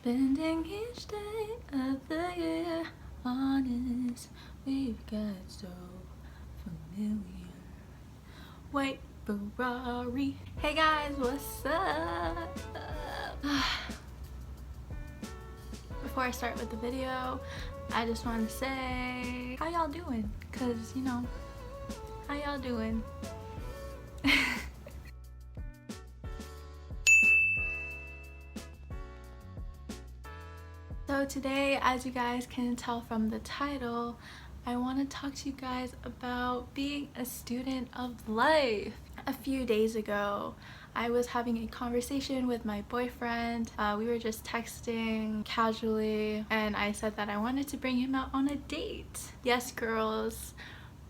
Spending each day of the year honest, we've got so familiar. White Ferrari. Hey guys, what's up? Before I start with the video, I just want to say, how y'all doing? Cause you know, how y'all doing? So today, as you guys can tell from the title, I want to talk to you guys about being a student of life. A few days ago, I was having a conversation with my boyfriend. We were just texting casually, and I said that I wanted to bring him out on a date. Yes, girls,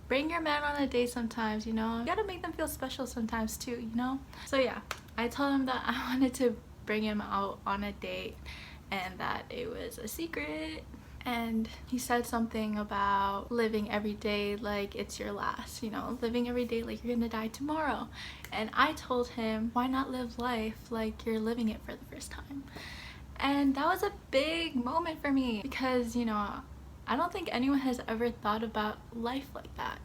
bring your man on a date sometimes, you know? You gotta make them feel special sometimes too, you know? So yeah, I told him that I wanted to bring him out on a date and that it was a secret. And he said something about living every day like it's your last, you know, living every day like you're gonna die tomorrow. And I told him, why not live life like you're living it for the first time? And that was a big moment for me because, you know, I don't think anyone has ever thought about life like that.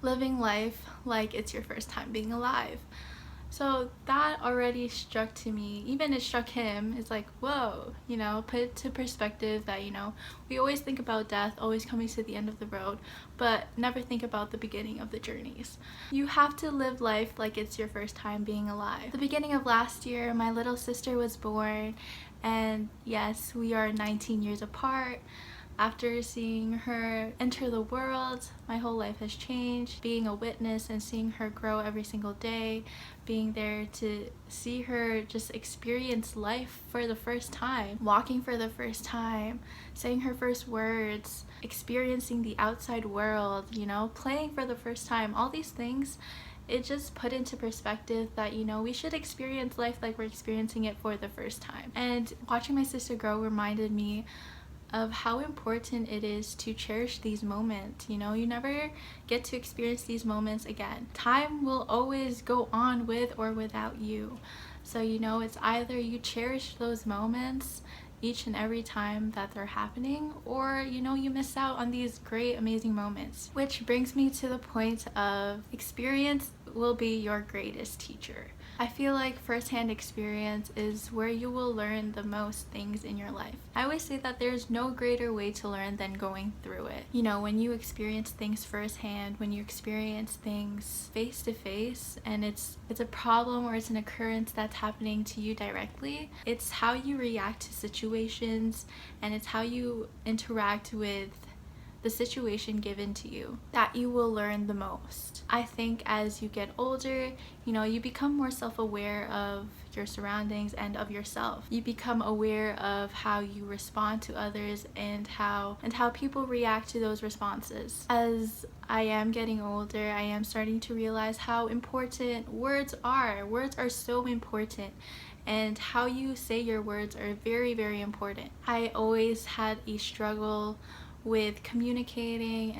Living life like it's your first time being alive. So that already struck to me, even it struck him. It's like, whoa, you know, put it to perspective that, you know, we always think about death always coming to the end of the road, but never think about the beginning of the journeys. You have to live life like it's your first time being alive. The beginning of last year, my little sister was born, and yes, we are 19 years apart. After seeing her enter the world, my whole life has changed. Being a witness and seeing her grow every single day, being there to see her just experience life for the first time, walking for the first time, saying her first words, experiencing the outside world, you know, playing for the first time, all these things, it just put into perspective that, you know, we should experience life like we're experiencing it for the first time. And watching my sister grow reminded me of how important it is to cherish these moments. You know, you never get to experience these moments again. Time will always go on with or without you. So, you know, it's either you cherish those moments each and every time that they're happening, or, you know, you miss out on these great, amazing moments. Which brings me to the point of experience will be your greatest teacher. I feel like firsthand experience is where you will learn the most things in your life. I always say that there's no greater way to learn than going through it. You know, when you experience things firsthand, when you experience things face to face, and it's a problem or it's an occurrence that's happening to you directly, it's how you react to situations and it's how you interact with the situation given to you that you will learn the most. I think as you get older, you know, you become more self-aware of your surroundings and of yourself. You become aware of how you respond to others and how people react to those responses. As I am getting older, I am starting to realize how important words are. Words are so important, and how you say your words are very, very important. I always had a struggle with communicating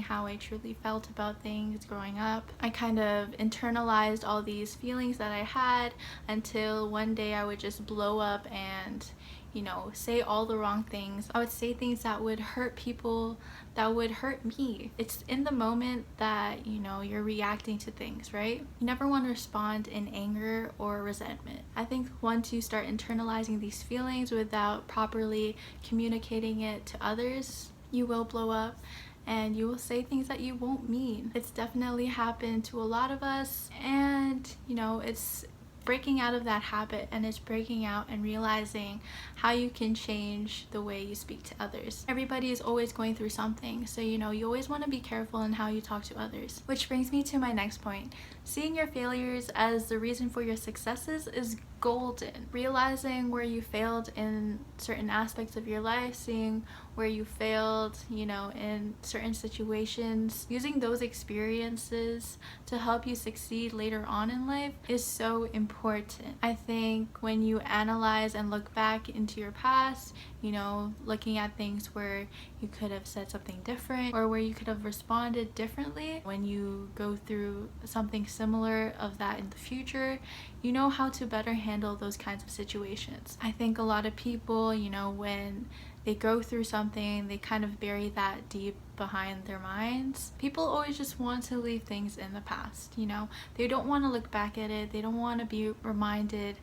how I truly felt about things growing up. I kind of internalized all these feelings that I had until one day I would just blow up and, you know, say all the wrong things. I would say things that would hurt people, that would hurt me. It's in the moment that, you know, you're reacting to things, right? You never want to respond in anger or resentment. I think once you start internalizing these feelings without properly communicating it to others, you will blow up and you will say things that you won't mean. It's definitely happened to a lot of us, and, you know, it's breaking out of that habit, and it's breaking out and realizing how you can change the way you speak to others. Everybody is always going through something, so, you know, you always want to be careful in how you talk to others. Which brings me to my next point. Seeing your failures as the reason for your successes is golden. Realizing where you failed in certain aspects of your life, seeing where you failed, you know, in certain situations, using those experiences to help you succeed later on in life is so important. I think when you analyze and look back into your past, you know, looking at things where you could have said something different or where you could have responded differently, when you go through something similar of that in the future, you know how to better handle those kinds of situations. I think a lot of people, you know, when they go through something, they kind of bury that deep behind their minds. People always just want to leave things in the past, you know? They don't want to look back at it. They don't want to be reminded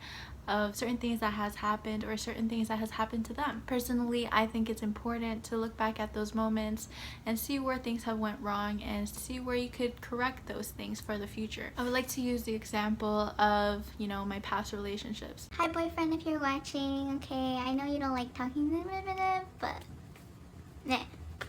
of certain things that has happened or certain things that has happened to them. Personally, I think it's important to look back at those moments and see where things have went wrong and see where you could correct those things for the future. I would like to use the example of, you know, my past relationships. Hi boyfriend, if you're watching, okay, I know you don't like talking, but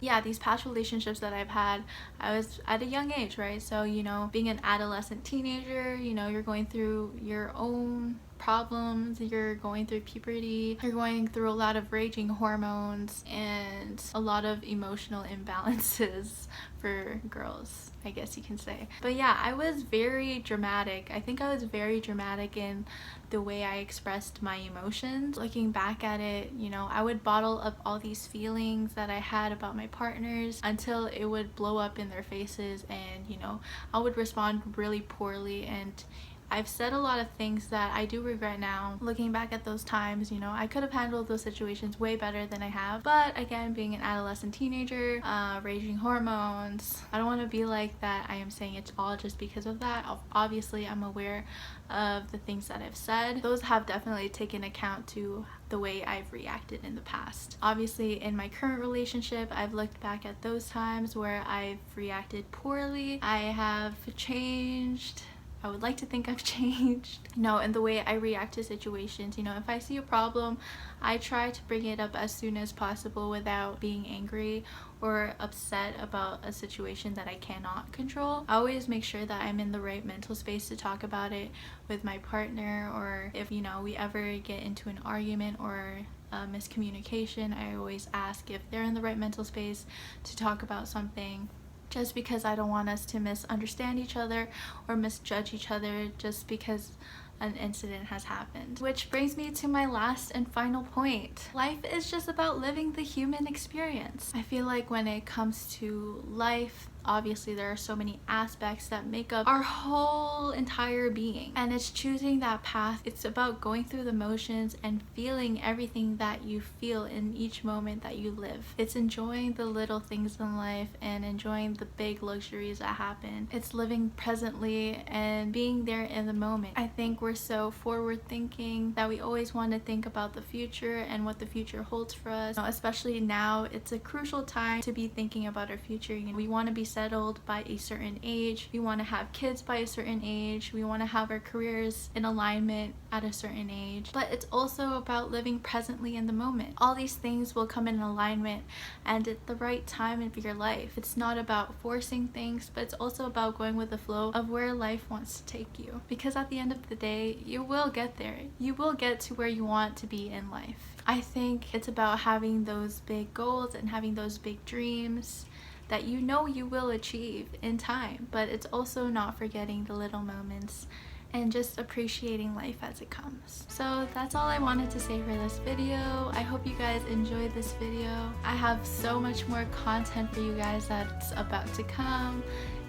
yeah, these past relationships that I've had, I was at a young age, right? So, you know, being an adolescent teenager, you know, you're going through your own problems, you're going through puberty, you're going through a lot of raging hormones and a lot of emotional imbalances for girls, I guess you can say. But yeah, I was very dramatic. I think I was very dramatic in the way I expressed my emotions. Looking back at it, you know, I would bottle up all these feelings that I had about my partners until it would blow up in their faces, and, you know, I would respond really poorly. And I've said a lot of things that I do regret now. Looking back at those times, you know, I could have handled those situations way better than I have. But again, being an adolescent teenager, raging hormones, I don't want to be like that. I am saying it's all just because of that. Obviously, I'm aware of the things that I've said. Those have definitely taken account to the way I've reacted in the past. Obviously, in my current relationship, I've looked back at those times where I've reacted poorly. I have changed. I would like to think I've changed, you know, in the way I react to situations. You know, if I see a problem, I try to bring it up as soon as possible without being angry or upset about a situation that I cannot control. I always make sure that I'm in the right mental space to talk about it with my partner, or if, you know, we ever get into an argument or miscommunication, I always ask if they're in the right mental space to talk about something. Just because I don't want us to misunderstand each other or misjudge each other just because an incident has happened. Which brings me to my last and final point. Life is just about living the human experience. I feel like when it comes to life, obviously there are so many aspects that make up our whole entire being, and it's choosing that path. It's about going through the motions and feeling everything that you feel in each moment that you live. It's enjoying the little things in life and enjoying the big luxuries that happen. It's living presently and being there in the moment. I think we're so forward thinking that we always want to think about the future and what the future holds for us. Especially now, it's a crucial time to be thinking about our future. You know, we want to be settled by a certain age, we want to have kids by a certain age, we want to have our careers in alignment at a certain age, but it's also about living presently in the moment. All these things will come in alignment and at the right time in your life. It's not about forcing things, but it's also about going with the flow of where life wants to take you, because at the end of the day, you will get there. You will get to where you want to be in life. I think it's about having those big goals and having those big dreams that you know you will achieve in time, but it's also not forgetting the little moments and just appreciating life as it comes. So that's all I wanted to say for this video. I hope you guys enjoyed this video. I have so much more content for you guys that's about to come,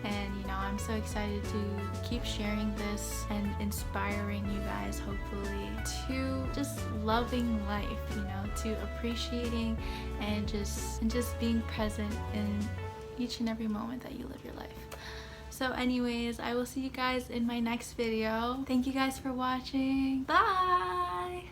and you know, I'm so excited to keep sharing this and inspiring you guys, hopefully, to just loving life, you know, to appreciating and just being present in each and every moment that you live your life. So anyways, I will see you guys in my next video. Thank you guys for watching. Bye!